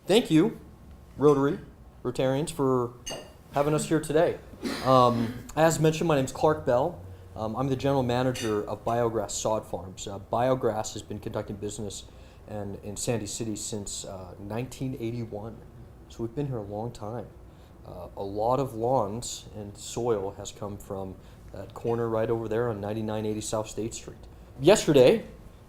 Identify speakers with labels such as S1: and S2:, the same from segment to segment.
S1: Thank you, Rotary, Rotarians, for having us here today. As mentioned, my name is Clark Bell. I'm the general manager of Biograss Sod Farms. Biograss has been conducting business in Sandy City since 1981, so we've been here a long time. A lot of lawns and soil has come from that corner right over there on 9980 South State Street. Yesterday,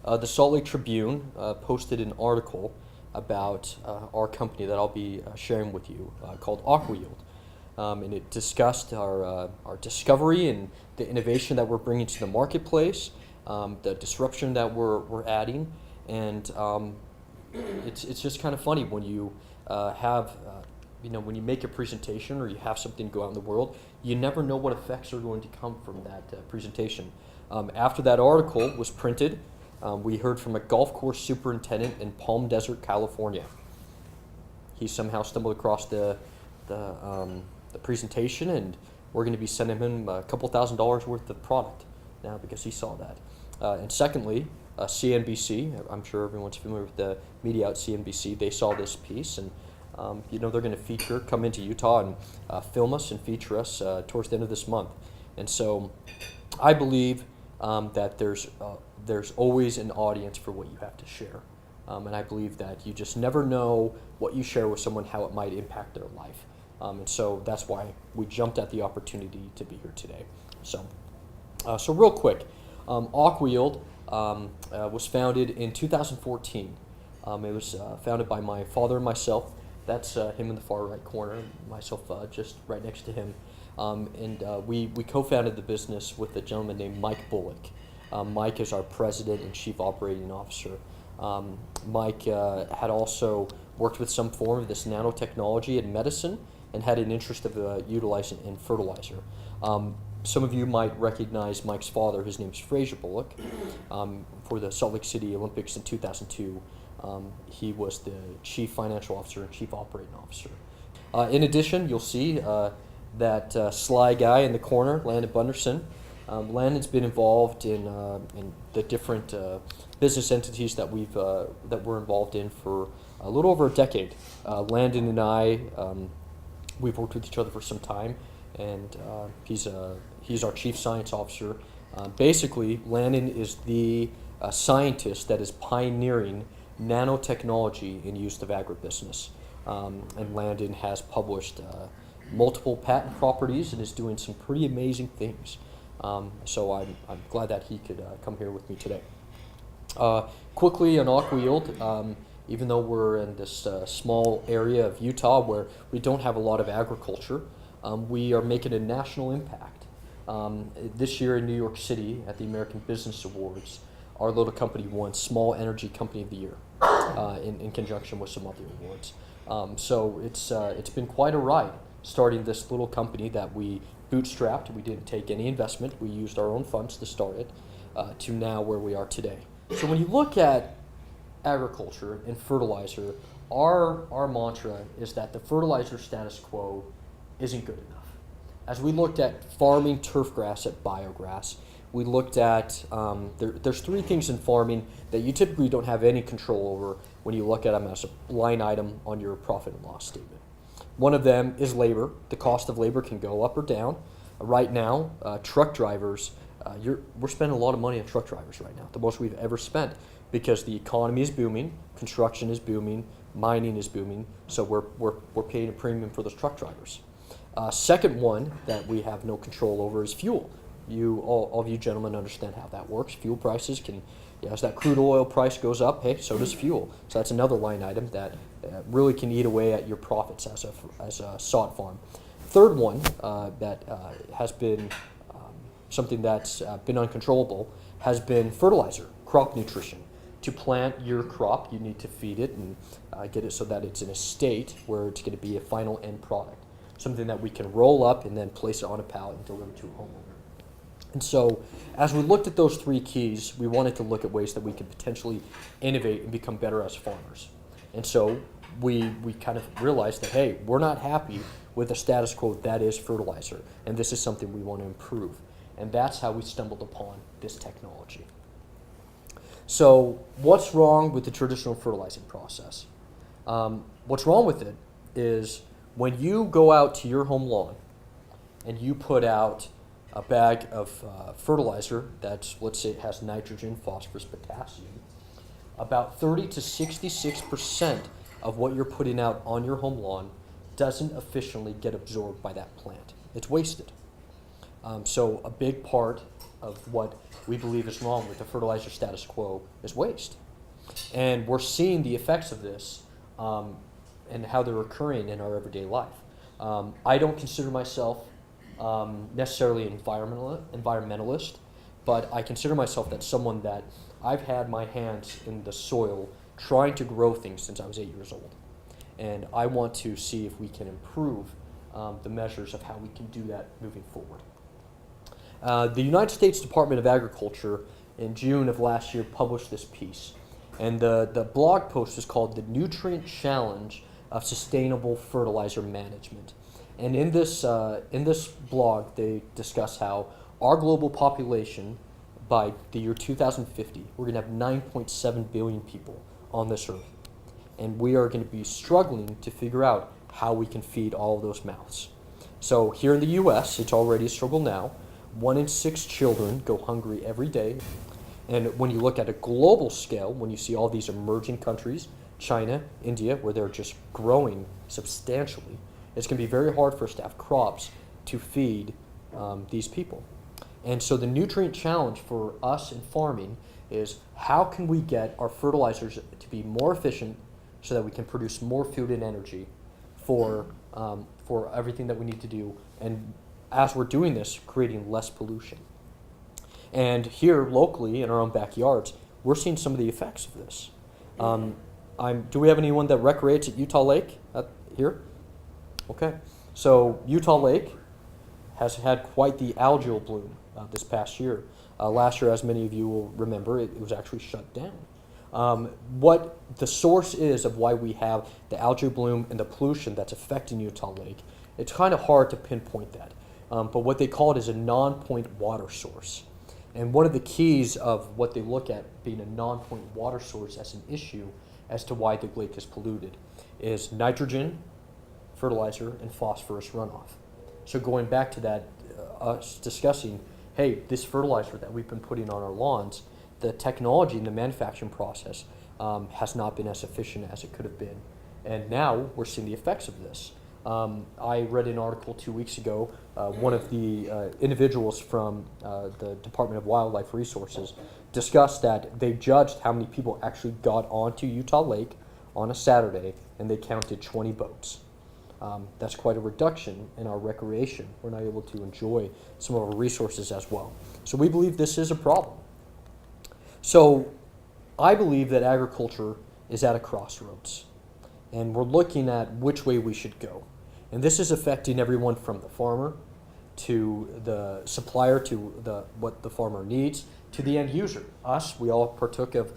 S1: the Salt Lake Tribune posted an article about our company that I'll be sharing with you called AquaYield. And it discussed our discovery and the innovation that we're bringing to the marketplace, the disruption that we're adding, and it's just kind of funny when you when you make a presentation or you have something go out in the world, you never know what effects are going to come from that presentation. After that article was printed, we heard from a golf course superintendent in Palm Desert, California. He somehow stumbled across the presentation, and we're going to be sending him a couple $1,000s worth of product now because he saw that. And secondly, CNBC, I'm sure everyone's familiar with the media out CNBC, they saw this piece, and they're going to come into Utah and film us and feature us towards the end of this month. And so I believe that there's always an audience for what you have to share. And I believe that you just never know what you share with someone, how it might impact their life. And so that's why we jumped at the opportunity to be here today. So real quick, AquaYield was founded in 2014. It was founded by my father and myself. That's him in the far right corner, myself just right next to him. We co-founded the business with a gentleman named Mike Bullock. Mike is our president and chief operating officer. Mike had also worked with some form of this nanotechnology in medicine and had an interest of utilizing in fertilizer. Some of you might recognize Mike's father. His name's Frazier Bullock. For the Salt Lake City Olympics in 2002, he was the chief financial officer and chief operating officer. In addition, you'll see that sly guy in the corner, Landon Bunderson. Landon's been involved in the different business entities that we're involved in for a little over a decade. Landon and I, we've worked with each other for some time, and he's our chief science officer. Basically, Landon is the scientist that is pioneering nanotechnology in use of agribusiness. And Landon has published multiple patent properties and is doing some pretty amazing things. So I'm glad that he could come here with me today. Quickly on AquaYield, even though we're in this small area of Utah where we don't have a lot of agriculture, we are making a national impact. This year in New York City at the American Business Awards, our little company won Small Energy Company of the Year in conjunction with some other awards. So it's been quite a ride starting this little company that we bootstrapped. We didn't take any investment. We used our own funds to start it to now where we are today. So when you look at agriculture and fertilizer, our mantra is that the fertilizer status quo isn't good enough. As we looked at farming turf grass at Biograss, we looked at, there's three things in farming that you typically don't have any control over when you look at them as a line item on your profit and loss statement. One of them is labor. The cost of labor can go up or down. Right now, truck drivers, we're spending a lot of money on truck drivers right now, the most we've ever spent, because the economy is booming, construction is booming, mining is booming, so we're paying a premium for those truck drivers. Second one that we have no control over is fuel. All of you gentlemen understand how that works. Fuel prices as that crude oil price goes up, hey, so does fuel. So that's another line item that really can eat away at your profits as a sod farm. Third one that has been something that's been uncontrollable has been fertilizer, crop nutrition. To plant your crop, you need to feed it and get it so that it's in a state where it's going to be a final end product, something that we can roll up and then place it on a pallet and deliver to a homeowner. And so as we looked at those three keys, we wanted to look at ways that we could potentially innovate and become better as farmers. And so we kind of realized that, hey, we're not happy with the status quo that is fertilizer, and this is something we want to improve. And that's how we stumbled upon this technology. So what's wrong with the traditional fertilizing process? What's wrong with it is when you go out to your home lawn and you put out a bag of fertilizer that's, let's say it has nitrogen, phosphorus, potassium, about 30 to 66% of what you're putting out on your home lawn doesn't efficiently get absorbed by that plant. It's wasted. So a big part of what we believe is wrong with the fertilizer status quo is waste. And we're seeing the effects of this and how they're occurring in our everyday life. I don't consider myself necessarily an environmentalist, but I consider myself that someone that I've had my hands in the soil trying to grow things since I was 8 years old. And I want to see if we can improve the measures of how we can do that moving forward. The United States Department of Agriculture in June of last year published this piece. And the blog post is called The Nutrient Challenge of Sustainable Fertilizer Management. And in this blog, they discuss how our global population, by the year 2050, we're going to have 9.7 billion people on this earth. And we are going to be struggling to figure out how we can feed all of those mouths. So here in the U.S., it's already a struggle now. 1 in 6 children go hungry every day. And when you look at a global scale, when you see all these emerging countries, China, India, where they're just growing substantially, it's going to be very hard for us to have crops to feed these people. And so the nutrient challenge for us in farming is how can we get our fertilizers to be more efficient so that we can produce more food and energy for everything that we need to do, and as we're doing this, creating less pollution. And here locally in our own backyards, we're seeing some of the effects of this. Do we have anyone that recreates at Utah Lake here? Okay. So Utah Lake has had quite the algal bloom this past year. Last year, as many of you will remember, it was actually shut down. What the source is of why we have the algal bloom and the pollution that's affecting Utah Lake, it's kind of hard to pinpoint that. But what they call it is a non-point water source. And one of the keys of what they look at being a non-point water source as an issue as to why the lake is polluted is nitrogen, fertilizer, and phosphorus runoff. So going back to that, us discussing, hey, this fertilizer that we've been putting on our lawns, the technology in the manufacturing process has not been as efficient as it could have been. And now we're seeing the effects of this. I read an article 2 weeks ago. One of the individuals from the Department of Wildlife Resources discussed that they judged how many people actually got onto Utah Lake on a Saturday, and they counted 20 boats. That's quite a reduction in our recreation. We're not able to enjoy some of our resources as well. So we believe this is a problem. So I believe that agriculture is at a crossroads, and we're looking at which way we should go. And this is affecting everyone from the farmer to the supplier to what the farmer needs to the end user. Us, we all partook of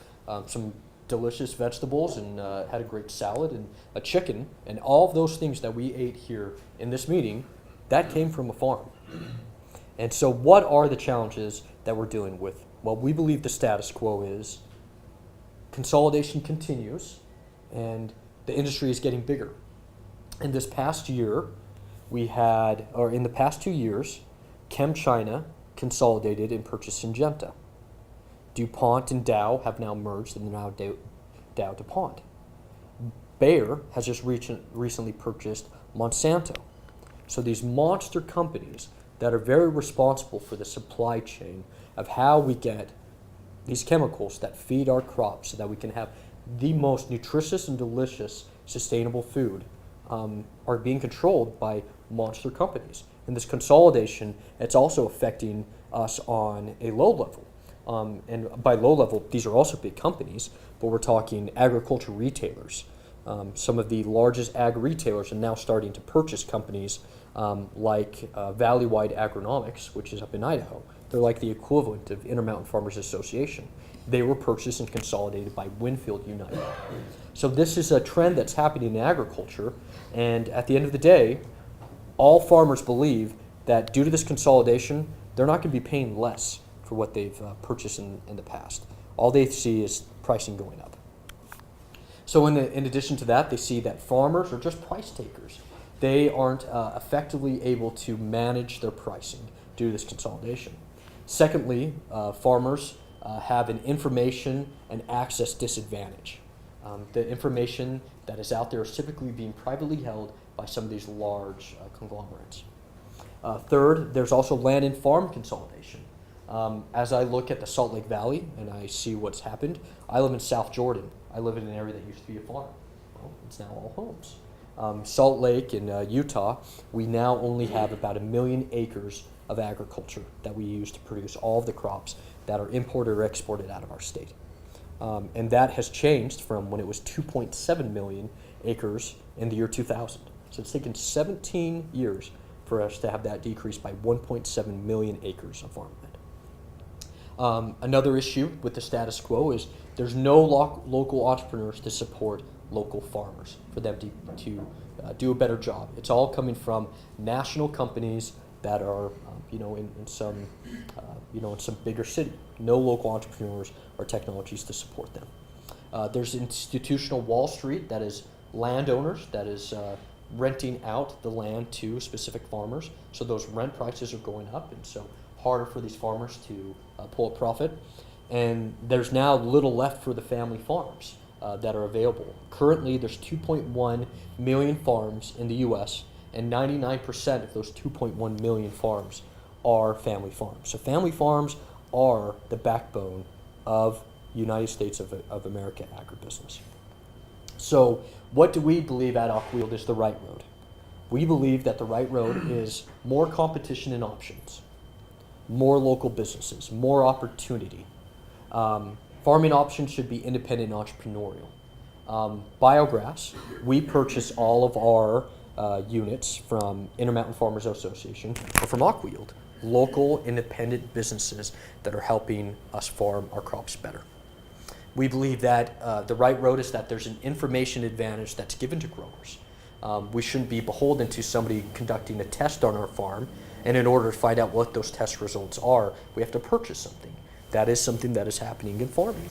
S1: some delicious vegetables and had a great salad and a chicken, and all of those things that we ate here in this meeting, that came from a farm. And so what are the challenges that we're dealing with? Well, we believe the status quo is consolidation continues and the industry is getting bigger. In this past year, in the past 2 years, ChemChina consolidated and purchased Syngenta. DuPont and Dow have now merged and now Dow DuPont. Bayer has just recently purchased Monsanto. So these monster companies that are very responsible for the supply chain of how we get these chemicals that feed our crops so that we can have the most nutritious and delicious sustainable food are being controlled by monster companies. And this consolidation, it's also affecting us on a low level. And by low level, these are also big companies, but we're talking agriculture retailers. Some of the largest ag retailers are now starting to purchase companies like Valleywide Agronomics, which is up in Idaho. They're like the equivalent of Intermountain Farmers Association. They were purchased and consolidated by Winfield United. So this is a trend that's happening in agriculture, and at the end of the day, all farmers believe that due to this consolidation, they're not going to be paying less for what they've purchased in the past. All they see is pricing going up. So in addition to that, they see that farmers are just price takers. They aren't effectively able to manage their pricing due to this consolidation. Secondly, farmers have an information and access disadvantage. The information that is out there is typically being privately held by some of these large conglomerates. Third, there's also land and farm consolidation. As I look at the Salt Lake Valley and I see what's happened, I live in South Jordan. I live in an area that used to be a farm. Well, it's now all homes. Salt Lake in Utah, we now only have about 1 million acres of agriculture that we use to produce all of the crops that are imported or exported out of our state. And that has changed from when it was 2.7 million acres in the year 2000. So it's taken 17 years for us to have that decrease by 1.7 million acres of farmland. Another issue with the status quo is there's no local entrepreneurs to support local farmers for them to do a better job. It's all coming from national companies that are, in some bigger city. No local entrepreneurs or technologies to support them. There's institutional Wall Street that is landowners that is renting out the land to specific farmers. So those rent prices are going up, and so harder for these farmers to pull a profit. And there's now little left for the family farms that are available. Currently, there's 2.1 million farms in the U.S., and 99% of those 2.1 million farms are family farms. So family farms are the backbone of United States of America agribusiness. So what do we believe at Aquawield is the right road? We believe that the right road is more competition and options, more local businesses, more opportunity. Farming options should be independent and entrepreneurial. Biograss, we purchase all of our units from Intermountain Farmers Association or from Aquawield, local independent businesses that are helping us farm our crops better. We believe that the right road is that there's an information advantage that's given to growers. We shouldn't be beholden to somebody conducting a test on our farm, and in order to find out what those test results are, we have to purchase something. That is something that is happening in farming.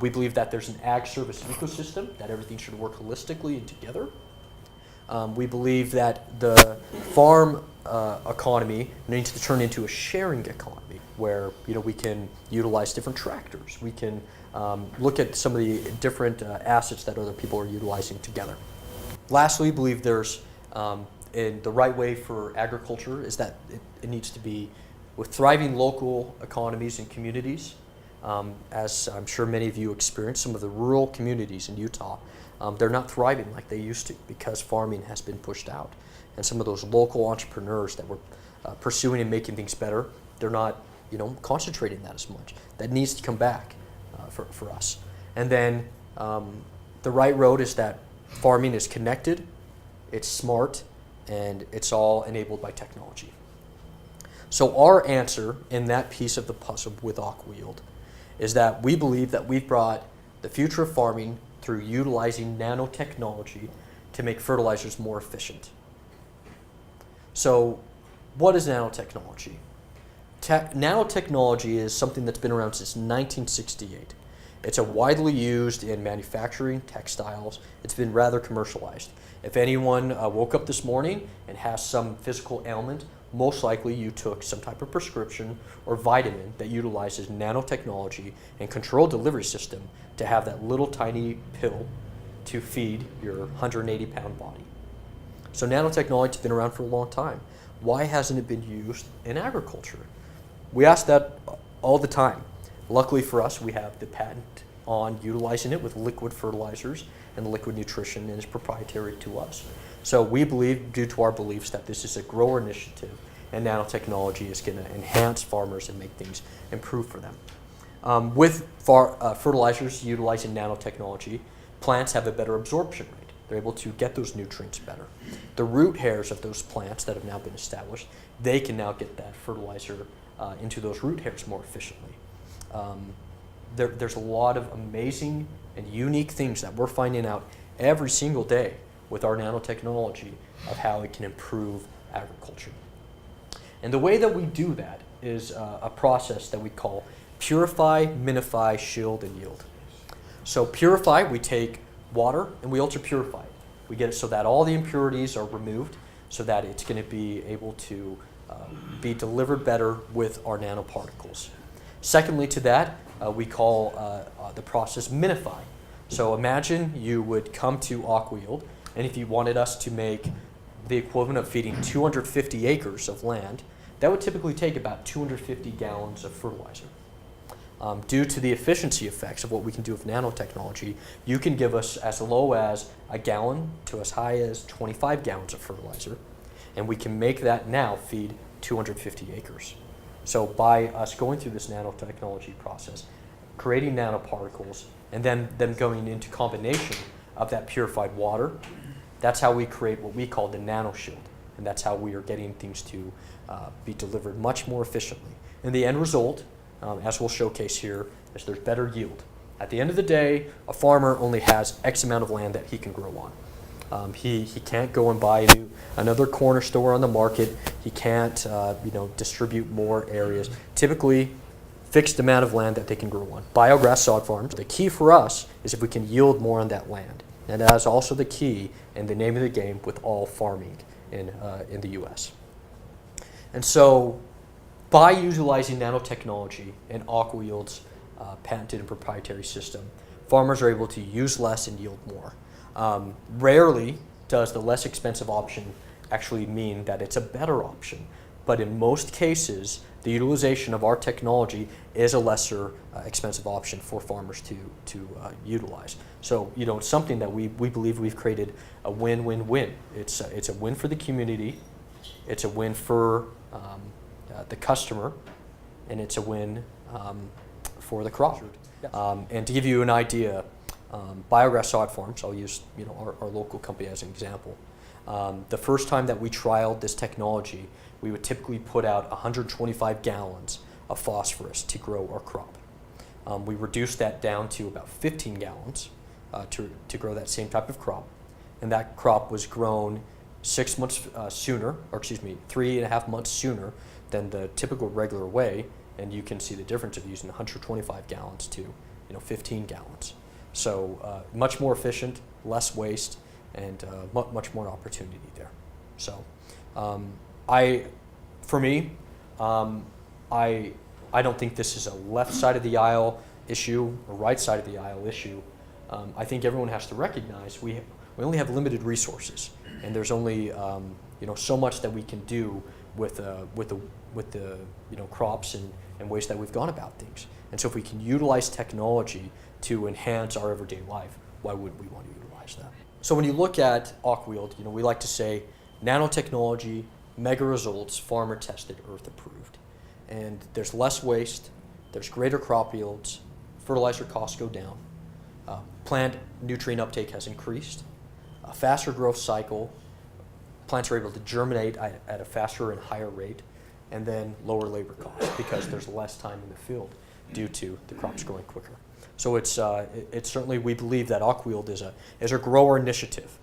S1: We believe that there's an ag service ecosystem, that everything should work holistically and together. We believe that the farm economy needs to turn into a sharing economy where we can utilize different tractors. We can look at some of the different assets that other people are utilizing together. Lastly, we believe there's and the right way for agriculture is that it needs to be with thriving local economies and communities. As I'm sure many of you experience, some of the rural communities in Utah, they're not thriving like they used to because farming has been pushed out. And some of those local entrepreneurs that were pursuing and making things better, they're not concentrating that as much. That needs to come back for us. And then the right road is that farming is connected, it's smart, and it's all enabled by technology. So our answer in that piece of the puzzle with Aquawield is that we believe that we've brought the future of farming through utilizing nanotechnology to make fertilizers more efficient. So what is nanotechnology? Nanotechnology is something that's been around since 1968. It's widely used in manufacturing, textiles. It's been rather commercialized. If anyone woke up this morning and has some physical ailment, most likely you took some type of prescription or vitamin that utilizes nanotechnology and controlled delivery system to have that little tiny pill to feed your 180-pound body. So nanotechnology has been around for a long time. Why hasn't it been used in agriculture? We ask that all the time. Luckily for us, we have the patent on utilizing it with liquid fertilizers and liquid nutrition, and it's proprietary to us. So we believe, due to our beliefs, that this is a grower initiative and nanotechnology is going to enhance farmers and make things improve for them. With fertilizers utilizing nanotechnology, plants have a better absorption rate. They're able to get those nutrients better. The root hairs of those plants that have now been established, they can now get that fertilizer into those root hairs more efficiently. There's a lot of amazing and unique things that we're finding out every single day with our nanotechnology of how it can improve agriculture. And the way that we do that is a process that we call purify, minify, shield, and yield. So purify, we take water, and we ultra purify it. We get it so that all the impurities are removed, so that it's going to be able to be delivered better with our nanoparticles. Secondly to that, we call the process minify. So imagine you would come to AquaYield, and if you wanted us to make the equivalent of feeding 250 acres of land, that would typically take about 250 gallons of fertilizer. Due to the efficiency effects of what we can do with nanotechnology, you can give us as low as a gallon to as high as 25 gallons of fertilizer, and we can make that now feed 250 acres. So by us going through this nanotechnology process, creating nanoparticles, and then them going into combination of that purified water, that's how we create what we call the nanoshield, and that's how we are getting things to be delivered much more efficiently. And the end result, as we'll showcase here, is there's better yield. At the end of the day, a farmer only has X amount of land that he can grow on. He can't go and buy another corner store on the market. He can't distribute more areas. Typically, fixed amount of land that they can grow on. Biograss sod farms. The key for us is if we can yield more on that land. And that is also the key and the name of the game with all farming in the U.S. And so, by utilizing nanotechnology and AquaYield's patented and proprietary system, farmers are able to use less and yield more. Rarely does the less expensive option actually mean that it's a better option, but in most cases, the utilization of our technology is a lesser expensive option for farmers to utilize. So, it's something that we believe we've created a win-win-win. It's a win for the community, it's a win for the customer, and it's a win for the crop. And to give you an idea, Biograss sod farms, I'll use our local company as an example. The first time that we trialed this technology, we would typically put out 125 gallons of phosphorus to grow our crop. We reduced that down to about 15 gallons to grow that same type of crop, and that crop was grown 6 months sooner, or 3.5 months sooner than the typical regular way, and you can see the difference of using 125 gallons to 15 gallons. So much more efficient, less waste, and much more opportunity there. So I don't think this is a left side of the aisle issue or right side of the aisle issue. I think everyone has to recognize we only have limited resources, and there's only so much that we can do with the crops and ways that we've gone about things. And so if we can utilize technology to enhance our everyday life, why wouldn't we want to utilize that? So when you look at AquaYield, we like to say nanotechnology, mega results, farmer tested, earth approved. And there's less waste, there's greater crop yields, fertilizer costs go down, plant nutrient uptake has increased, a faster growth cycle, plants are able to germinate at a faster and higher rate, and then lower labor costs because there's less time in the field due to the crops growing quicker. So it's certainly, we believe that AquaYield is a grower initiative.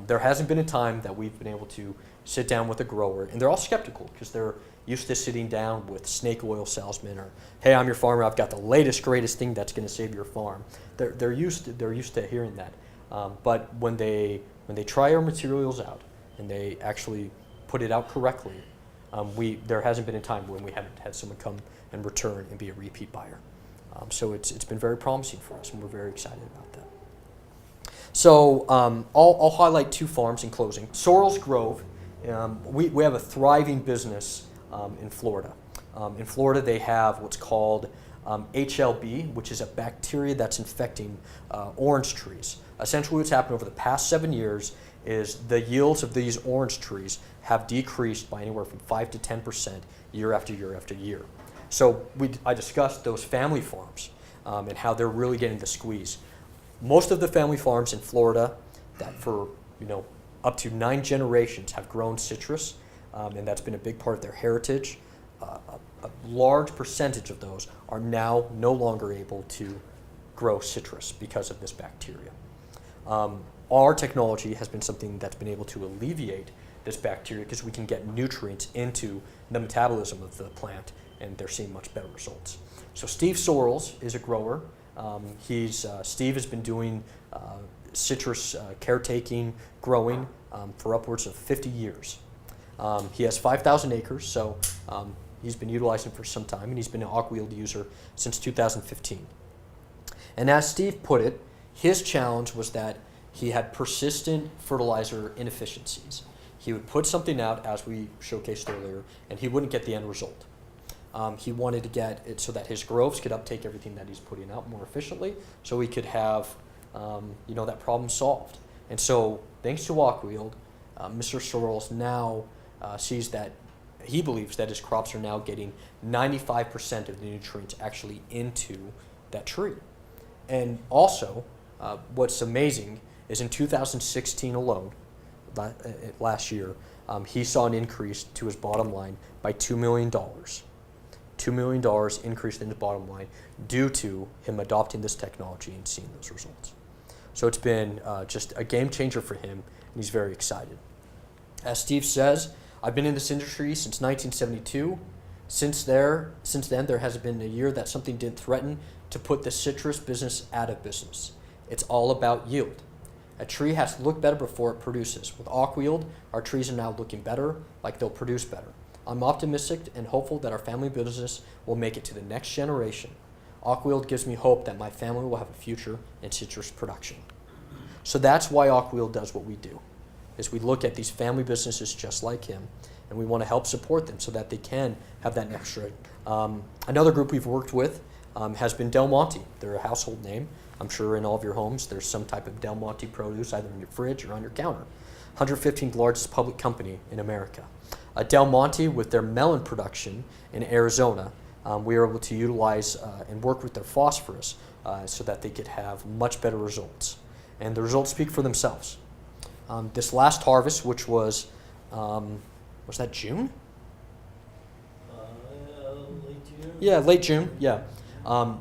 S1: There hasn't been a time that we've been able to sit down with a grower, and they're all skeptical because they're used to sitting down with snake oil salesmen or, hey, I'm your farmer, I've got the latest, greatest thing that's going to save your farm. They're used to hearing that. But when they try our materials out and they actually put it out correctly, there hasn't been a time when we haven't had someone come and return and be a repeat buyer. So it's been very promising for us, and we're very excited about that. So I'll highlight two farms in closing. Sorrells Grove, we have a thriving business in Florida. In Florida, they have what's called HLB, which is a bacteria that's infecting orange trees. Essentially what's happened over the past 7 years is the yields of these orange trees have decreased by anywhere from 5 to 10% year after year after year. So I discussed those family farms and how they're really getting the squeeze. Most of the family farms in Florida that for up to 9 generations have grown citrus, and that's been a big part of their heritage. A large percentage of those are now no longer able to grow citrus because of this bacteria. Our technology has been something that's been able to alleviate this bacteria because we can get nutrients into the metabolism of the plant, and they're seeing much better results. So Steve Sorrells is a grower. Steve has been doing citrus caretaking, growing for upwards of 50 years. He has 5,000 acres, so he's been utilizing for some time, and he's been an AquaYield user since 2015. And as Steve put it, his challenge was that he had persistent fertilizer inefficiencies. He would put something out, as we showcased earlier, and he wouldn't get the end result. He wanted to get it so that his groves could uptake everything that he's putting out more efficiently, so he could have that problem solved. And so, thanks to AquaYield, Mr. Sorrells now sees that he believes that his crops are now getting 95% of the nutrients actually into that tree. And also, what's amazing is in 2016 alone, last year, he saw an increase to his bottom line by $2 million. $2 million increase in his bottom line due to him adopting this technology and seeing those results. So it's been just a game changer for him, and he's very excited. As Steve says, I've been in this industry since 1972. Since then, there hasn't been a year that something didn't threaten to put the citrus business out of business. It's all about yield. A tree has to look better before it produces. With AquaYield, our trees are now looking better, like they'll produce better. I'm optimistic and hopeful that our family business will make it to the next generation. AquaYield gives me hope that my family will have a future in citrus production. So that's why AquaYield does what we do, is we look at these family businesses just like him, and we want to help support them so that they can have that next rate. Another group we've worked with has been Del Monte. They're a household name. I'm sure in all of your homes there's some type of Del Monte produce either in your fridge or on your counter. 115th largest public company in America. Del Monte, with their melon production in Arizona, we were able to utilize and work with their phosphorus so that they could have much better results. And the results speak for themselves. This last harvest, which was that June?
S2: Late June.
S1: Yeah, late June, yeah.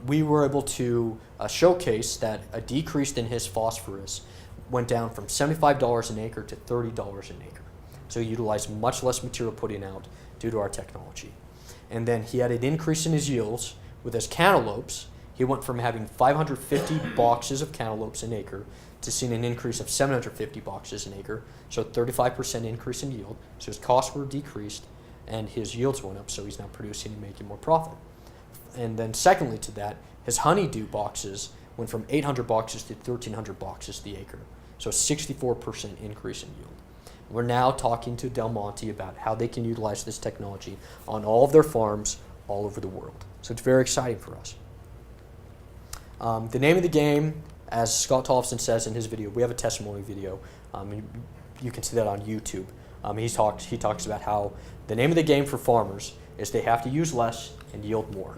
S1: We were able to showcase that a decrease in his phosphorus went down from $75 an acre to $30 an acre. So he utilized much less material putting out due to our technology. And then he had an increase in his yields with his cantaloupes. He went from having 550 boxes of cantaloupes an acre to seeing an increase of 750 boxes an acre, so 35% increase in yield. So his costs were decreased and his yields went up, so he's now producing and making more profit. And then secondly to that, his honeydew boxes went from 800 boxes to 1,300 boxes the acre, so a 64% increase in yield. We're now talking to Del Monte about how they can utilize this technology on all of their farms all over the world. So it's very exciting for us. The name of the game, as Scott Tollefson says in his video, we have a testimony video. You can see that on YouTube. He talks about how the name of the game for farmers is they have to use less and yield more.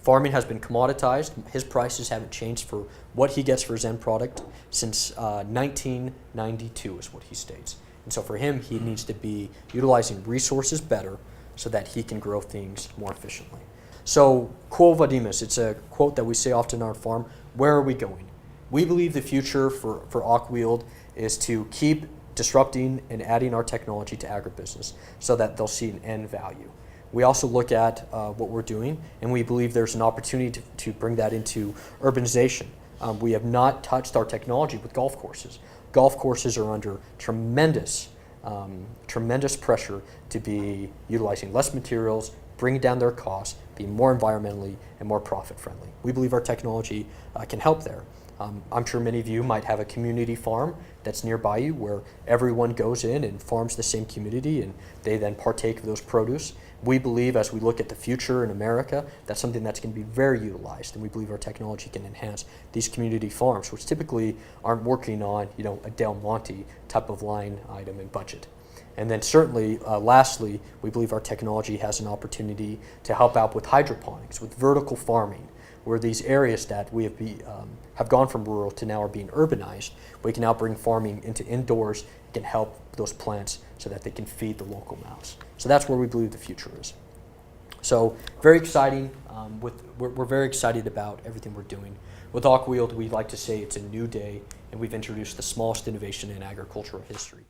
S1: Farming has been commoditized. His prices haven't changed for what he gets for his end product since 1992 is what he states. And so for him, he needs to be utilizing resources better so that he can grow things more efficiently. So, Quo Vadimus, it's a quote that we say often on our farm, where are we going? We believe the future for AquaYield is to keep disrupting and adding our technology to agribusiness so that they'll see an end value. We also look at what we're doing, and we believe there's an opportunity to bring that into urbanization. We have not touched our technology with golf courses. Golf courses are under tremendous pressure to be utilizing less materials, bringing down their costs, being more environmentally and more profit friendly. We believe our technology can help there. I'm sure many of you might have a community farm that's nearby you where everyone goes in and farms the same community and they then partake of those produce. We believe as we look at the future in America, that's something that's going to be very utilized, and we believe our technology can enhance these community farms, which typically aren't working on a Del Monte type of line item and budget. And then certainly, lastly, we believe our technology has an opportunity to help out with hydroponics, with vertical farming, where these areas that we have gone from rural to now are being urbanized, we can now bring farming into indoors and can help those plants so that they can feed the local mouths. So that's where we believe the future is. So very exciting. We're very excited about everything we're doing. With AquaYield, we like to say it's a new day, and we've introduced the smallest innovation in agricultural history.